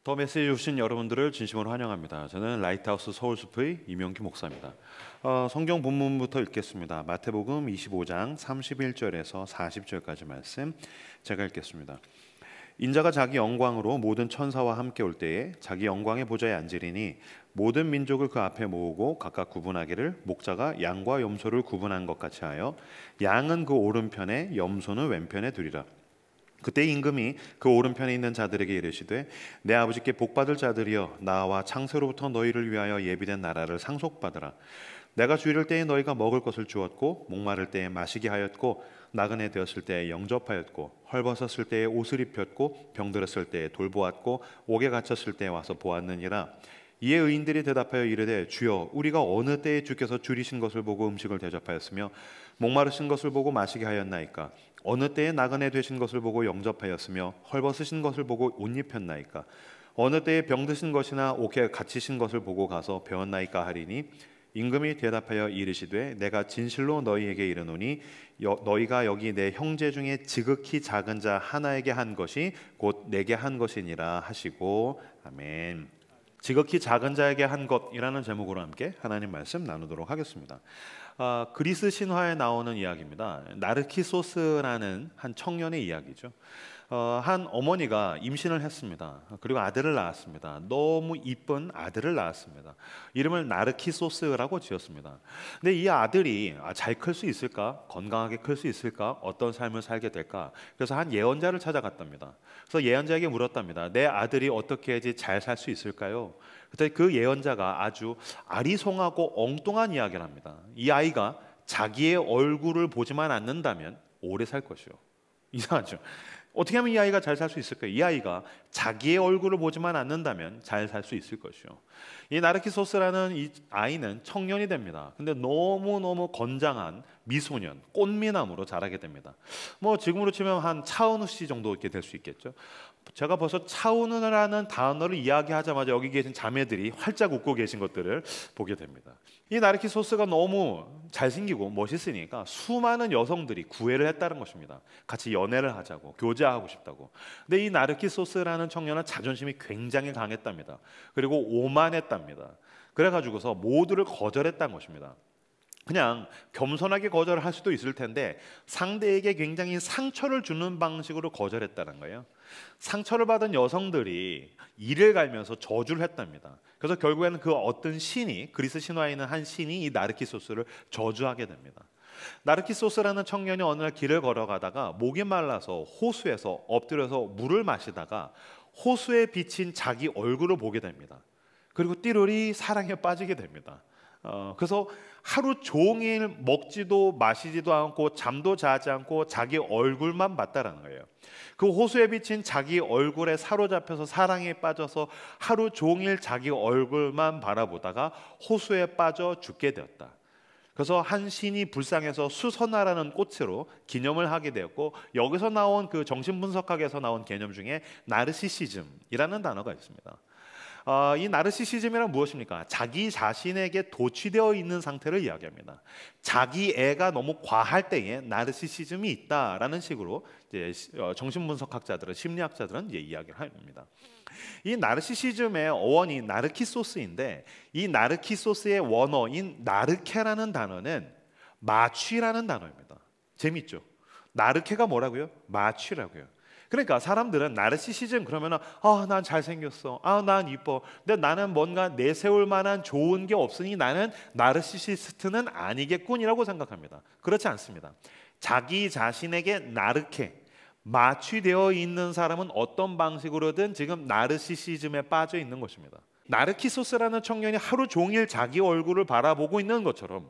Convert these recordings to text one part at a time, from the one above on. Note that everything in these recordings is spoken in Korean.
더 메시지 주신 여러분들을 진심으로 환영합니다. 저는 라이트하우스 서울숲의 이명기 목사입니다. 성경 본문부터 읽겠습니다. 마태복음 25장 31절에서 40절까지 말씀 제가 읽겠습니다. 인자가 자기 영광으로 모든 천사와 함께 올 때에 자기 영광의 보좌에 앉으리니 모든 민족을 그 앞에 모으고 각각 구분하기를 목자가 양과 염소를 구분한 것 같이 하여 양은 그 오른편에 염소는 왼편에 두리라. 그때 임금이 그 오른편에 있는 자들에게 이르시되 내 아버지께 복받을 자들이여 나와 창세로부터 너희를 위하여 예비된 나라를 상속받으라. 내가 주일을 때에 너희가 먹을 것을 주었고 목마를 때에 마시게 하였고 나그네 되었을 때에 영접하였고 헐벗었을 때에 옷을 입혔고 병들었을 때에 돌보았고 옥에 갇혔을 때에 와서 보았느니라. 이에 의인들이 대답하여 이르되 주여 우리가 어느 때에 주께서 줄이신 것을 보고 음식을 대접하였으며 목마르신 것을 보고 마시게 하였나이까? 어느 때에 나그네 되신 것을 보고 영접하였으며 헐벗으신 것을 보고 옷 입혔나이까? 어느 때에 병드신 것이나 옥에 갇히신 것을 보고 가서 배웠나이까 하리니 임금이 대답하여 이르시되 내가 진실로 너희에게 이르노니 너희가 여기 내 형제 중에 지극히 작은 자 하나에게 한 것이 곧 내게 한 것이니라 하시고 아멘. 지극히 작은 자에게 한 것이라는 제목으로 함께 하나님 말씀 나누도록 하겠습니다. 그리스 신화에 나오는 이야기입니다. 나르키소스라는 한 청년의 이야기죠. 한 어머니가 임신을 했습니다. 그리고 아들을 낳았습니다. 너무 이쁜 아들을 낳았습니다. 이름을 나르키소스라고 지었습니다. 근데 이 아들이 잘 클 수 있을까? 건강하게 클 수 있을까? 어떤 삶을 살게 될까? 그래서 한 예언자를 찾아갔답니다. 그래서 예언자에게 물었답니다. 내 아들이 어떻게 해야지 잘 살 수 있을까요? 그때 그 예언자가 아주 아리송하고 엉뚱한 이야기를 합니다. 이 아이가 자기의 얼굴을 보지만 않는다면 오래 살 것이요. 이상하죠? 어떻게 하면 이 아이가 잘 살 수 있을까요? 이 아이가 자기의 얼굴을 보지만 않는다면 잘 살 수 있을 것이요. 이 나르키소스라는 이 아이는 청년이 됩니다. 근데 너무너무 건장한 미소년, 꽃미남으로 자라게 됩니다. 뭐 지금으로 치면 한 차은우 씨 정도 이렇게 될 수 있겠죠. 제가 벌써 차은우라는 단어를 이야기하자마자 여기 계신 자매들이 활짝 웃고 계신 것들을 보게 됩니다. 이 나르키소스가 너무 잘생기고 멋있으니까 수많은 여성들이 구애를 했다는 것입니다. 같이 연애를 하자고, 교제하고 싶다고. 근데 이 나르키소스라는 청년은 자존심이 굉장히 강했답니다. 그리고 오만했답니다. 그래가지고서 모두를 거절했다는 것입니다. 그냥 겸손하게 거절을 할 수도 있을 텐데 상대에게 굉장히 상처를 주는 방식으로 거절했다는 거예요. 상처를 받은 여성들이 이를 갈면서 저주를 했답니다. 그래서 결국에는 그 어떤 신이, 그리스 신화에 있는 한 신이 이 나르키소스를 저주하게 됩니다. 나르키소스라는 청년이 어느 날 길을 걸어가다가 목이 말라서 호수에서 엎드려서 물을 마시다가 호수에 비친 자기 얼굴을 보게 됩니다. 그리고 띠로리 사랑에 빠지게 됩니다. 그래서 하루 종일 먹지도 마시지도 않고 잠도 자지 않고 자기 얼굴만 봤다라는 거예요. 그 호수에 비친 자기 얼굴에 사로잡혀서 사랑에 빠져서 하루 종일 자기 얼굴만 바라보다가 호수에 빠져 죽게 되었다. 그래서 한 신이 불쌍해서 수선화라는 꽃으로 기념을 하게 되었고, 여기서 나온 그 정신분석학에서 나온 개념 중에 나르시시즘이라는 단어가 있습니다. 이 나르시시즘이란 무엇입니까? 자기 자신에게 도취되어 있는 상태를 이야기합니다. 자기 애가 너무 과할 때에 나르시시즘이 있다라는 식으로 이제 정신분석학자들은, 심리학자들은 이제 이야기를 합니다. 이 나르시시즘의 어원이 나르키소스인데 이 나르키소스의 원어인 나르케라는 단어는 마취라는 단어입니다. 재밌죠? 나르케가 뭐라고요? 마취라고요. 그러니까 사람들은 나르시시즘 그러면은 난 잘생겼어, 난 이뻐, 근데 나는 뭔가 내세울 만한 좋은 게 없으니 나는 나르시시스트는 아니겠군이라고 생각합니다. 그렇지 않습니다. 자기 자신에게 나르케, 마취되어 있는 사람은 어떤 방식으로든 지금 나르시시즘에 빠져 있는 것입니다. 나르키소스라는 청년이 하루 종일 자기 얼굴을 바라보고 있는 것처럼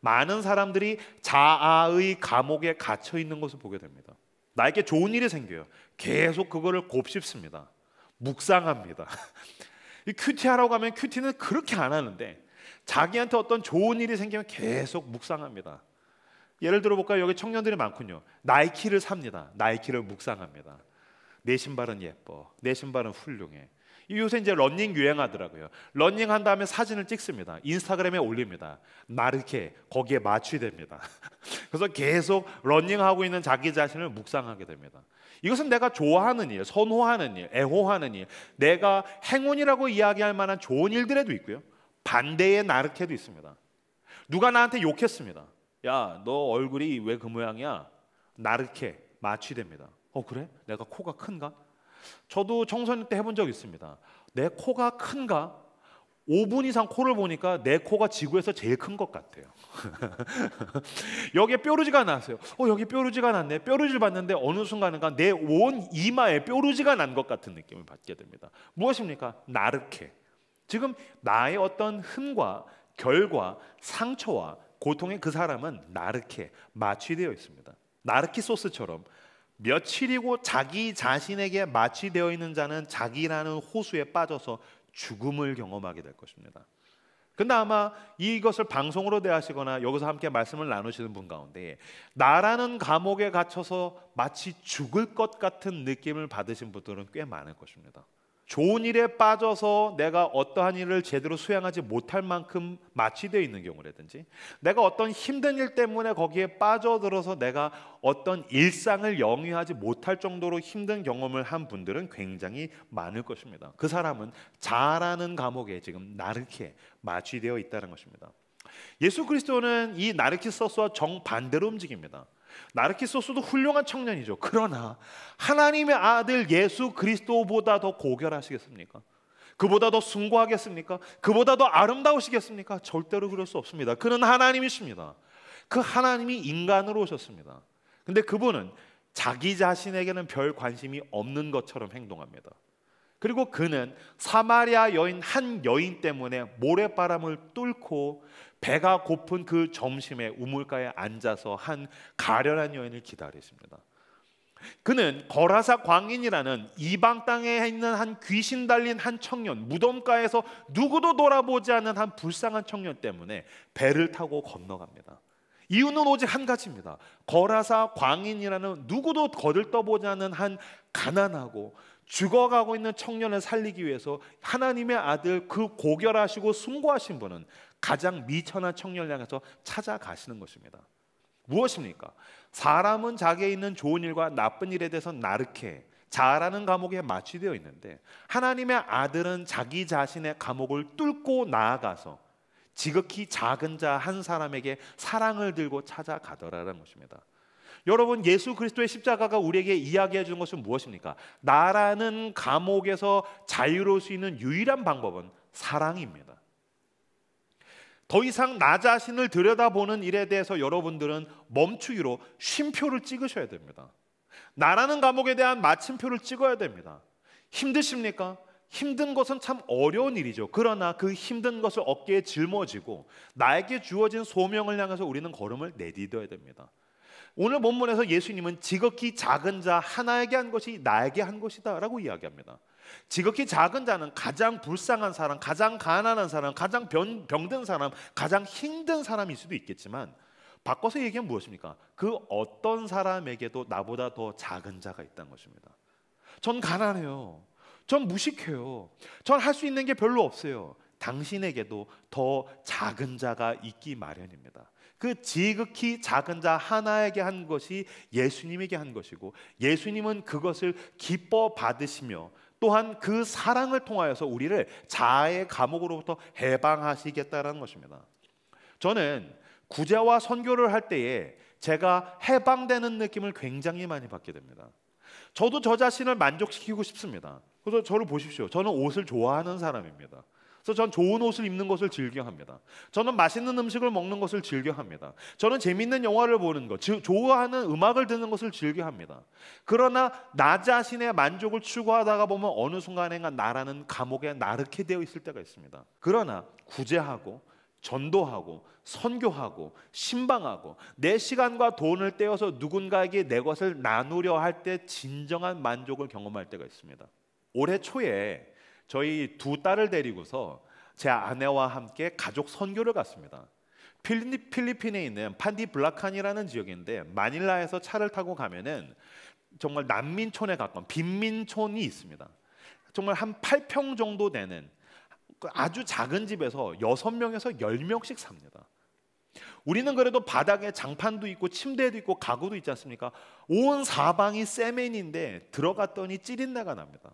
많은 사람들이 자아의 감옥에 갇혀 있는 것을 보게 됩니다. 나에게 좋은 일이 생겨요. 계속 그거를 곱씹습니다. 묵상합니다. 이 큐티하라고 하면 큐티는 그렇게 안 하는데 자기한테 어떤 좋은 일이 생기면 계속 묵상합니다. 예를 들어 볼까요? 여기 청년들이 많군요. 나이키를 삽니다. 나이키를 묵상합니다. 내 신발은 예뻐, 내 신발은 훌륭해. 요새 이제 러닝 유행하더라고요. 러닝 한 다음에 사진을 찍습니다. 인스타그램에 올립니다. 나르케 거기에 마취됩니다. 그래서 계속 러닝하고 있는 자기 자신을 묵상하게 됩니다. 이것은 내가 좋아하는 일, 선호하는 일, 애호하는 일, 내가 행운이라고 이야기할 만한 좋은 일들에도 있고요, 반대의 나르케도 있습니다. 누가 나한테 욕했습니다. 야, 너 얼굴이 왜 그 모양이야? 나르케, 마취됩니다. 그래? 내가 코가 큰가? 저도 청소년 때 해본 적 있습니다. 내 코가 큰가? 5분 이상 코를 보니까 내 코가 지구에서 제일 큰 것 같아요. 여기에 뾰루지가 났어요. 여기 뾰루지가 났네. 뾰루지를 봤는데 어느 순간인가 내 온 이마에 뾰루지가 난 것 같은 느낌을 받게 됩니다. 무엇입니까? 나르케. 지금 나의 어떤 흠과 결과, 상처와 고통의 그 사람은 나르케, 마취되어 있습니다. 나르키 소스처럼 며칠이고 자기 자신에게 마취되어 있는 자는 자기라는 호수에 빠져서 죽음을 경험하게 될 것입니다. 근데 아마 이것을 방송으로 대하시거나 여기서 함께 말씀을 나누시는 분 가운데 나라는 감옥에 갇혀서 마치 죽을 것 같은 느낌을 받으신 분들은 꽤 많을 것입니다. 좋은 일에 빠져서 내가 어떠한 일을 제대로 수행하지 못할 만큼 마취되어 있는 경우라든지, 내가 어떤 힘든 일 때문에 거기에 빠져들어서 내가 어떤 일상을 영위하지 못할 정도로 힘든 경험을 한 분들은 굉장히 많을 것입니다. 그 사람은 자라는 감옥에 지금 나르케, 마취되어 있다는 것입니다. 예수 그리스도는 이 나르키소스와 정반대로 움직입니다. 나르키소스도 훌륭한 청년이죠. 그러나 하나님의 아들 예수 그리스도보다 더 고결하시겠습니까? 그보다 더 숭고하겠습니까? 그보다 더 아름다우시겠습니까? 절대로 그럴 수 없습니다. 그는 하나님이십니다. 그 하나님이 인간으로 오셨습니다. 근데 그분은 자기 자신에게는 별 관심이 없는 것처럼 행동합니다. 그리고 그는 사마리아 여인 한 여인 때문에 모래바람을 뚫고 배가 고픈 그 점심에 우물가에 앉아서 한 가련한 여인을 기다리십니다. 그는 거라사 광인이라는 이방 땅에 있는 한 귀신 달린 한 청년, 무덤가에서 누구도 돌아보지 않는 한 불쌍한 청년 때문에 배를 타고 건너갑니다. 이유는 오직 한 가지입니다. 거라사 광인이라는 누구도 거들떠보지 않는 한 가난하고 죽어가고 있는 청년을 살리기 위해서 하나님의 아들, 그 고결하시고 숭고하신 분은 가장 미천한 청년을 향해서 찾아가시는 것입니다. 무엇입니까? 사람은 자기에 있는 좋은 일과 나쁜 일에 대해서 나르케, 자라는 감옥에 마취되어 있는데, 하나님의 아들은 자기 자신의 감옥을 뚫고 나아가서 지극히 작은 자 한 사람에게 사랑을 들고 찾아가더라는 것입니다. 여러분, 예수 그리스도의 십자가가 우리에게 이야기해 주는 것은 무엇입니까? 나라는 감옥에서 자유로울 수 있는 유일한 방법은 사랑입니다. 더 이상 나 자신을 들여다보는 일에 대해서 여러분들은 멈추기로 쉼표를 찍으셔야 됩니다. 나라는 감옥에 대한 마침표를 찍어야 됩니다. 힘드십니까? 힘든 것은 참 어려운 일이죠. 그러나 그 힘든 것을 어깨에 짊어지고 나에게 주어진 소명을 향해서 우리는 걸음을 내디뎌야 됩니다. 오늘 본문에서 예수님은 지극히 작은 자 하나에게 한 것이 나에게 한 것이다 라고 이야기합니다. 지극히 작은 자는 가장 불쌍한 사람, 가장 가난한 사람, 가장 병든 사람, 가장 힘든 사람일 수도 있겠지만, 바꿔서 얘기하면 무엇입니까? 그 어떤 사람에게도 나보다 더 작은 자가 있다는 것입니다. 전 가난해요. 전 무식해요. 전 할 수 있는 게 별로 없어요. 당신에게도 더 작은 자가 있기 마련입니다. 그 지극히 작은 자 하나에게 한 것이 예수님에게 한 것이고, 예수님은 그것을 기뻐 받으시며 또한 그 사랑을 통하여서 우리를 자아의 감옥으로부터 해방하시겠다는 것입니다. 저는 구제와 선교를 할 때에 제가 해방되는 느낌을 굉장히 많이 받게 됩니다. 저도 저 자신을 만족시키고 싶습니다. 그래서 저를 보십시오. 저는 옷을 좋아하는 사람입니다. 그래서 전 좋은 옷을 입는 것을 즐겨합니다. 저는 맛있는 음식을 먹는 것을 즐겨합니다. 저는 재밌는 영화를 보는 것, 좋아하는 음악을 듣는 것을 즐겨합니다. 그러나 나 자신의 만족을 추구하다가 보면 어느 순간에 나라는 감옥에 나르게 되어 있을 때가 있습니다. 그러나 구제하고 전도하고 선교하고 신방하고 내 시간과 돈을 떼어서 누군가에게 내 것을 나누려 할 때 진정한 만족을 경험할 때가 있습니다. 올해 초에 저희 두 딸을 데리고서 제 아내와 함께 가족 선교를 갔습니다. 필리핀에 있는 판디블라칸이라는 지역인데, 마닐라에서 차를 타고 가면은 정말 난민촌에 가까운 빈민촌이 있습니다. 정말 한 8평 정도 되는 아주 작은 집에서 6명에서 10명씩 삽니다. 우리는 그래도 바닥에 장판도 있고 침대도 있고 가구도 있지 않습니까? 온 사방이 세면인데 들어갔더니 찌린내가 납니다.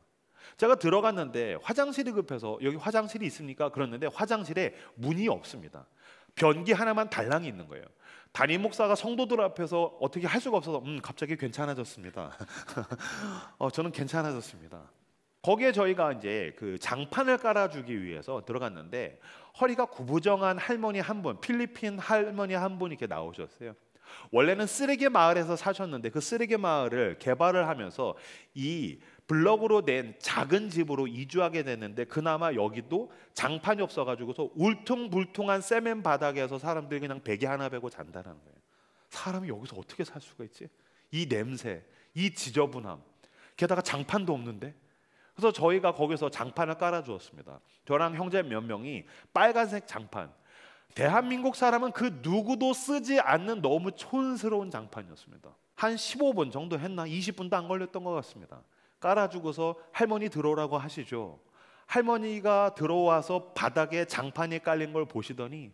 제가 들어갔는데 화장실이 급해서 여기 화장실이 있습니까? 그랬는데 화장실에 문이 없습니다. 변기 하나만 달랑이 있는 거예요. 담임 목사가 성도들 앞에서 어떻게 할 수가 없어서 갑자기 괜찮아졌습니다. 저는 괜찮아졌습니다. 거기에 저희가 이제 그 장판을 깔아주기 위해서 들어갔는데 허리가 구부정한 할머니 한 분, 필리핀 할머니 한 분이 이렇게 나오셨어요. 원래는 쓰레기 마을에서 사셨는데 그 쓰레기 마을을 개발을 하면서 이 블럭으로 낸 작은 집으로 이주하게 됐는데 그나마 여기도 장판이 없어가지고서 울퉁불퉁한 세면 바닥에서 사람들이 그냥 베개 하나 베고 잔다는 거예요. 사람이 여기서 어떻게 살 수가 있지? 이 냄새, 이 지저분함, 게다가 장판도 없는데. 그래서 저희가 거기서 장판을 깔아주었습니다. 저랑 형제 몇 명이 빨간색 장판, 대한민국 사람은 그 누구도 쓰지 않는 너무 촌스러운 장판이었습니다. 한 15분 정도 했나? 20분도 안 걸렸던 것 같습니다. 깔아주고서 할머니 들어오라고 하시죠. 할머니가 들어와서 바닥에 장판이 깔린 걸 보시더니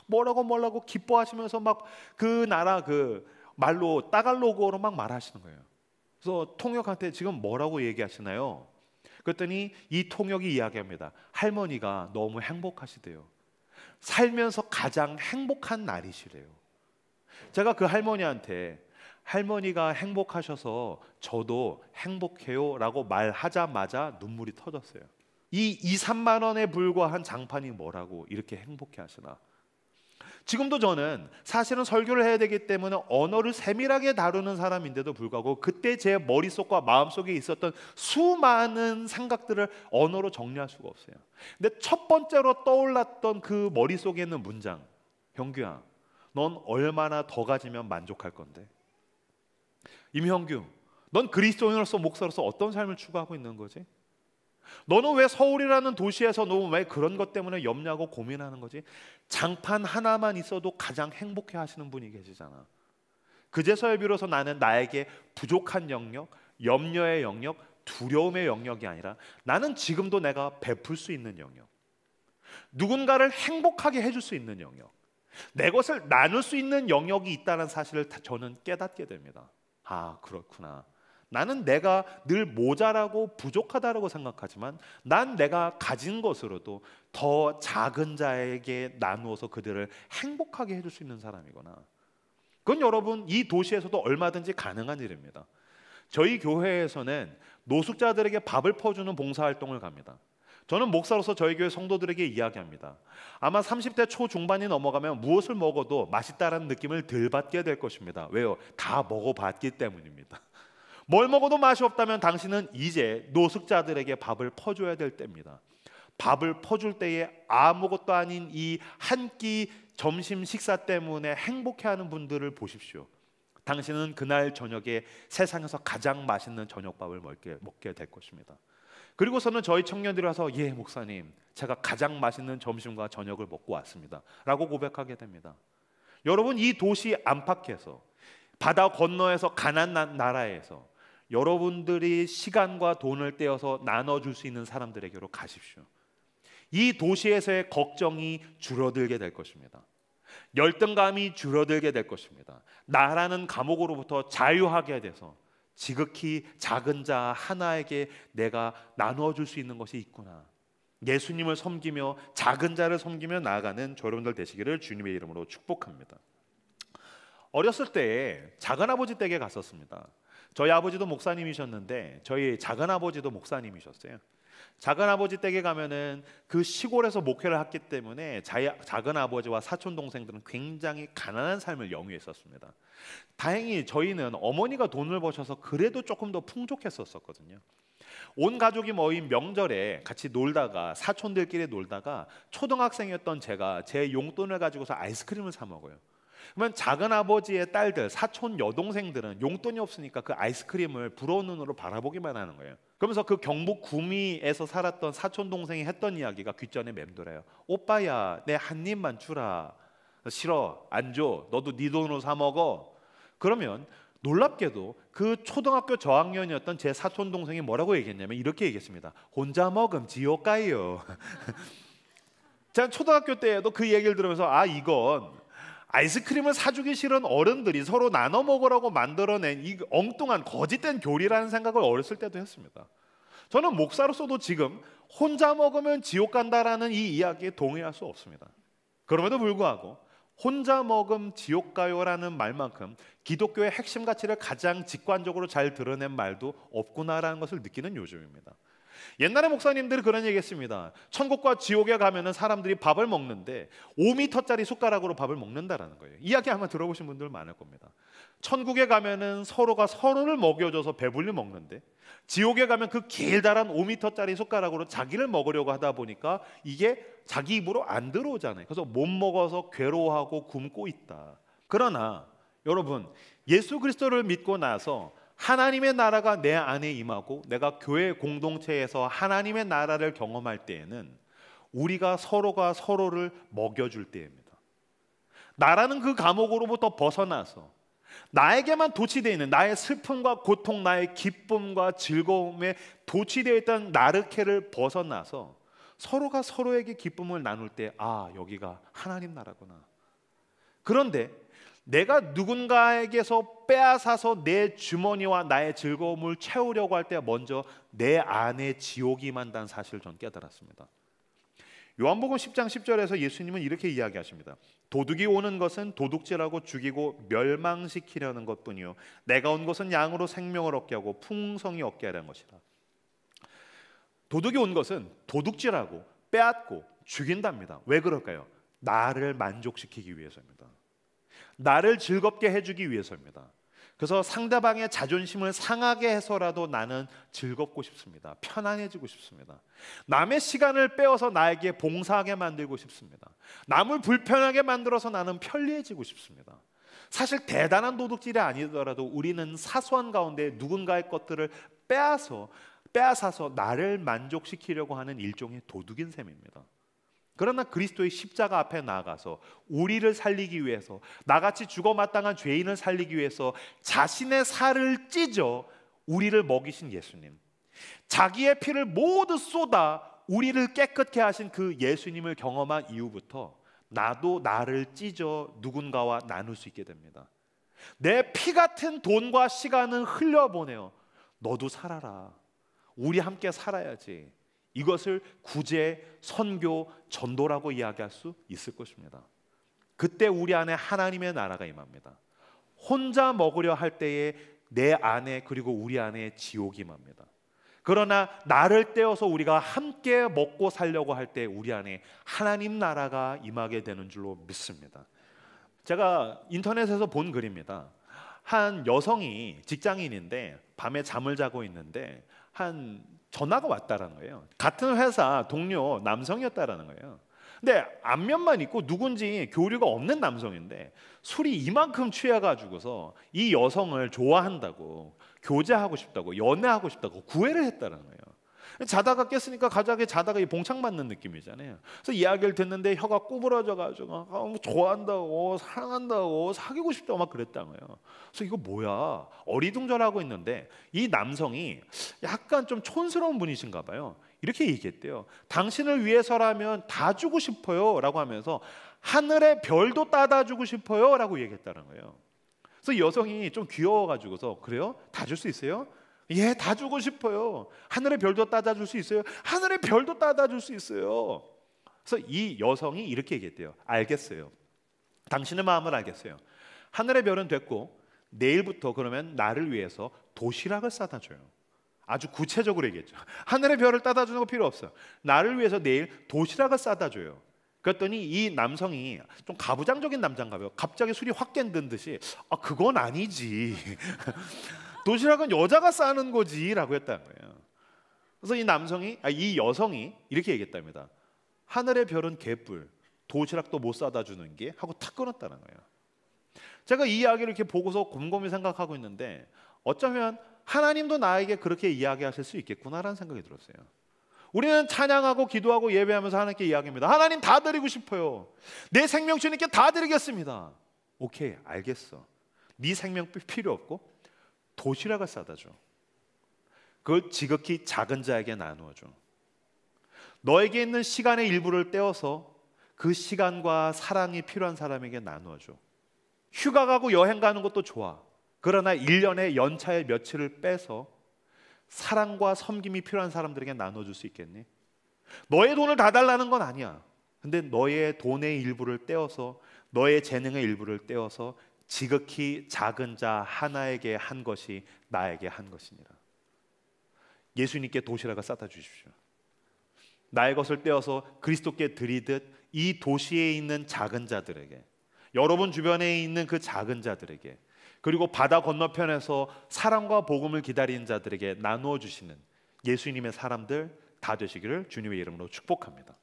막 뭐라고 기뻐하시면서 막 그 나라 그 말로 따갈로그어로 막 말하시는 거예요. 그래서 통역한테 지금 뭐라고 얘기하시나요? 그랬더니 이 통역이 이야기합니다. 할머니가 너무 행복하시대요. 살면서 가장 행복한 날이시래요. 제가 그 할머니한테 할머니가 행복하셔서 저도 행복해요 라고 말하자마자 눈물이 터졌어요. 이 2, 3만 원에 불과한 장판이 뭐라고 이렇게 행복해 하시나. 지금도 저는 사실은 설교를 해야 되기 때문에 언어를 세밀하게 다루는 사람인데도 불구하고 그때 제 머릿속과 마음속에 있었던 수많은 생각들을 언어로 정리할 수가 없어요. 근데 첫 번째로 떠올랐던 그 머릿속에 있는 문장, 형규야, 넌 얼마나 더 가지면 만족할 건데? 임형규, 넌 그리스도인으로서 목사로서 어떤 삶을 추구하고 있는 거지? 너는 왜 서울이라는 도시에서 너는 왜 그런 것 때문에 염려하고 고민하는 거지? 장판 하나만 있어도 가장 행복해 하시는 분이 계시잖아. 그제서야 비로소 나는 나에게 부족한 영역, 염려의 영역, 두려움의 영역이 아니라 나는 지금도 내가 베풀 수 있는 영역, 누군가를 행복하게 해줄 수 있는 영역, 내 것을 나눌 수 있는 영역이 있다는 사실을 저는 깨닫게 됩니다. 아, 그렇구나. 나는 내가 늘 모자라고 부족하다고 생각하지만 난 내가 가진 것으로도 더 작은 자에게 나누어서 그들을 행복하게 해줄 수 있는 사람이구나. 그건 여러분 이 도시에서도 얼마든지 가능한 일입니다. 저희 교회에서는 노숙자들에게 밥을 퍼주는 봉사활동을 갑니다. 저는 목사로서 저희 교회 성도들에게 이야기합니다. 아마 30대 초중반이 넘어가면 무엇을 먹어도 맛있다라는 느낌을 덜 받게 될 것입니다. 왜요? 다 먹어봤기 때문입니다. 뭘 먹어도 맛이 없다면 당신은 이제 노숙자들에게 밥을 퍼줘야 될 때입니다. 밥을 퍼줄 때에 아무것도 아닌 이 한 끼 점심 식사 때문에 행복해하는 분들을 보십시오. 당신은 그날 저녁에 세상에서 가장 맛있는 저녁밥을 먹게 될 것입니다. 그리고서는 저희 청년들이 와서 예 목사님, 제가 가장 맛있는 점심과 저녁을 먹고 왔습니다 라고 고백하게 됩니다. 여러분 이 도시 안팎에서 바다 건너에서 가난한 나라에서 여러분들이 시간과 돈을 떼어서 나눠줄 수 있는 사람들에게로 가십시오. 이 도시에서의 걱정이 줄어들게 될 것입니다. 열등감이 줄어들게 될 것입니다. 나라는 감옥으로부터 자유하게 돼서 지극히 작은 자 하나에게 내가 나누어줄 수 있는 것이 있구나. 예수님을 섬기며 작은 자를 섬기며 나아가는 여러분들 되시기를 주님의 이름으로 축복합니다. 어렸을 때 작은아버지 댁에 갔었습니다. 저희 아버지도 목사님이셨는데 저희 작은아버지도 목사님이셨어요. 작은아버지 댁에 가면은 그 시골에서 목회를 했기 때문에 작은아버지와 사촌 동생들은 굉장히 가난한 삶을 영위했었습니다. 다행히 저희는 어머니가 돈을 버셔서 그래도 조금 더 풍족했었거든요. 온 가족이 모인 명절에 같이 놀다가 사촌들끼리 놀다가 초등학생이었던 제가 제 용돈을 가지고서 아이스크림을 사 먹어요. 그러면 작은아버지의 딸들, 사촌 여동생들은 용돈이 없으니까 그 아이스크림을 부러운 눈으로 바라보기만 하는 거예요. 그러면서 그 경북 구미에서 살았던 사촌 동생이 했던 이야기가 귓전에 맴돌아요. 오빠야, 내 한 입만 주라. 싫어, 안 줘. 너도 네 돈으로 사 먹어. 그러면 놀랍게도 그 초등학교 저학년이었던 제 사촌 동생이 뭐라고 얘기했냐면 이렇게 얘기했습니다. 혼자 먹음 지옥 가요. 제가 초등학교 때에도 그 얘기를 들으면서 이건 아이스크림을 사주기 싫은 어른들이 서로 나눠 먹으라고 만들어낸 이 엉뚱한 거짓된 교리라는 생각을 어렸을 때도 했습니다. 저는 목사로서도 지금 혼자 먹으면 지옥 간다라는 이 이야기에 동의할 수 없습니다. 그럼에도 불구하고 혼자 먹음 지옥 가요라는 말만큼 기독교의 핵심 가치를 가장 직관적으로 잘 드러낸 말도 없구나라는 것을 느끼는 요즘입니다. 옛날에 목사님들이 그런 얘기했습니다. 천국과 지옥에 가면은 사람들이 밥을 먹는데 5m짜리 숟가락으로 밥을 먹는다라는 거예요. 이야기 아마 들어보신 분들 많을 겁니다. 천국에 가면은 서로가 서로를 먹여줘서 배불리 먹는데, 지옥에 가면 그 길다란 5m짜리 숟가락으로 자기를 먹으려고 하다 보니까 이게 자기 입으로 안 들어오잖아요. 그래서 못 먹어서 괴로워하고 굶고 있다. 그러나 여러분, 예수 그리스도를 믿고 나서 하나님의 나라가 내 안에 임하고 내가 교회 공동체에서 하나님의 나라를 경험할 때에는 우리가 서로가 서로를 먹여줄 때입니다. 나라는 그 감옥으로부터 벗어나서 나에게만 도취되어 있는 나의 슬픔과 고통, 나의 기쁨과 즐거움에 도취되어 있던 나르케를 벗어나서 서로가 서로에게 기쁨을 나눌 때, 여기가 하나님 나라구나. 그런데 내가 누군가에게서 빼앗아서 내 주머니와 나의 즐거움을 채우려고 할 때 먼저 내 안에 지옥이 임한다는 사실을 전 깨달았습니다. 요한복음 10장 10절에서 예수님은 이렇게 이야기하십니다. 도둑이 오는 것은 도둑질하고 죽이고 멸망시키려는 것뿐이요 내가 온 것은 양으로 생명을 얻게 하고 풍성히 얻게 하려는 것이라. 도둑이 온 것은 도둑질하고 빼앗고 죽인답니다. 왜 그럴까요? 나를 만족시키기 위해서입니다. 나를 즐겁게 해주기 위해서입니다. 그래서 상대방의 자존심을 상하게 해서라도 나는 즐겁고 싶습니다. 편안해지고 싶습니다. 남의 시간을 빼어서 나에게 봉사하게 만들고 싶습니다. 남을 불편하게 만들어서 나는 편리해지고 싶습니다. 사실 대단한 도둑질이 아니더라도 우리는 사소한 가운데 누군가의 것들을 빼앗아서 나를 만족시키려고 하는 일종의 도둑인 셈입니다. 그러나 그리스도의 십자가 앞에 나아가서 우리를 살리기 위해서, 나같이 죽어 마땅한 죄인을 살리기 위해서 자신의 살을 찢어 우리를 먹이신 예수님, 자기의 피를 모두 쏟아 우리를 깨끗게 하신 그 예수님을 경험한 이후부터 나도 나를 찢어 누군가와 나눌 수 있게 됩니다. 내 피 같은 돈과 시간을 흘려보내요. 너도 살아라. 우리 함께 살아야지. 이것을 구제, 선교, 전도라고 이야기할 수 있을 것입니다. 그때 우리 안에 하나님의 나라가 임합니다. 혼자 먹으려 할 때에 내 안에, 그리고 우리 안에 지옥이 임합니다. 그러나 나를 떼어서 우리가 함께 먹고 살려고 할 때 우리 안에 하나님 나라가 임하게 되는 줄로 믿습니다. 제가 인터넷에서 본 글입니다. 한 여성이 직장인인데 밤에 잠을 자고 있는데 한 전화가 왔다라는 거예요. 같은 회사 동료 남성이었다라는 거예요. 근데 안면만 있고 누군지 교류가 없는 남성인데 술이 이만큼 취해가지고서 이 여성을 좋아한다고, 교제하고 싶다고, 연애하고 싶다고 구애를 했다라는 거예요. 자다가 깼으니까 갑자기 자다가 봉창 맞는 느낌이잖아요. 그래서 이야기를 듣는데 혀가 구부러져가지고 좋아한다고, 사랑한다고, 사귀고 싶다고 막 그랬다는 거예요. 그래서 이거 뭐야? 어리둥절하고 있는데 이 남성이 약간 좀 촌스러운 분이신가 봐요. 이렇게 얘기했대요. 당신을 위해서라면 다 주고 싶어요 라고 하면서 하늘의 별도 따다 주고 싶어요 라고 얘기했다는 거예요. 그래서 여성이 좀 귀여워가지고서, 그래요? 다 줄 수 있어요? 예, 다 주고 싶어요. 하늘의 별도 따다 줄 수 있어요? 하늘의 별도 따다 줄 수 있어요. 그래서 이 여성이 이렇게 얘기했대요. 알겠어요. 당신의 마음을 알겠어요. 하늘의 별은 됐고 내일부터 그러면 나를 위해서 도시락을 싸다 줘요. 아주 구체적으로 얘기했죠. 하늘의 별을 따다 주는 거 필요 없어요. 나를 위해서 내일 도시락을 싸다 줘요. 그랬더니 이 남성이 좀 가부장적인 남자인가 봐요. 갑자기 술이 확 깬 듯이 그건 아니지. 도시락은 여자가 싸는 거지 라고 했다는 거예요. 그래서 이 여성이 이렇게 얘기했답니다. 하늘의 별은 개뿔, 도시락도 못 싸다 주는 게 하고 탁 끊었다는 거예요. 제가 이 이야기를 이렇게 보고서 곰곰이 생각하고 있는데 어쩌면 하나님도 나에게 그렇게 이야기하실 수 있겠구나라는 생각이 들었어요. 우리는 찬양하고 기도하고 예배하면서 하나님께 이야기합니다. 하나님 다 드리고 싶어요. 내 생명 주님께 다 드리겠습니다. 오케이, 알겠어. 네 생명 필요 없고 도시락을 싸다 줘. 그걸 지극히 작은 자에게 나누어 줘. 너에게 있는 시간의 일부를 떼어서 그 시간과 사랑이 필요한 사람에게 나누어줘. 휴가 가고 여행 가는 것도 좋아. 그러나 1년에 연차의 며칠을 빼서 사랑과 섬김이 필요한 사람들에게 나눠줄 수 있겠니? 너의 돈을 다 달라는 건 아니야. 근데 너의 돈의 일부를 떼어서, 너의 재능의 일부를 떼어서 지극히 작은 자 하나에게 한 것이 나에게 한 것이니라. 예수님께 도시락을 싸다 주십시오. 나의 것을 떼어서 그리스도께 드리듯 이 도시에 있는 작은 자들에게, 여러분 주변에 있는 그 작은 자들에게, 그리고 바다 건너편에서 사랑과 복음을 기다리는 자들에게 나누어 주시는 예수님의 사람들 다 되시기를 주님의 이름으로 축복합니다.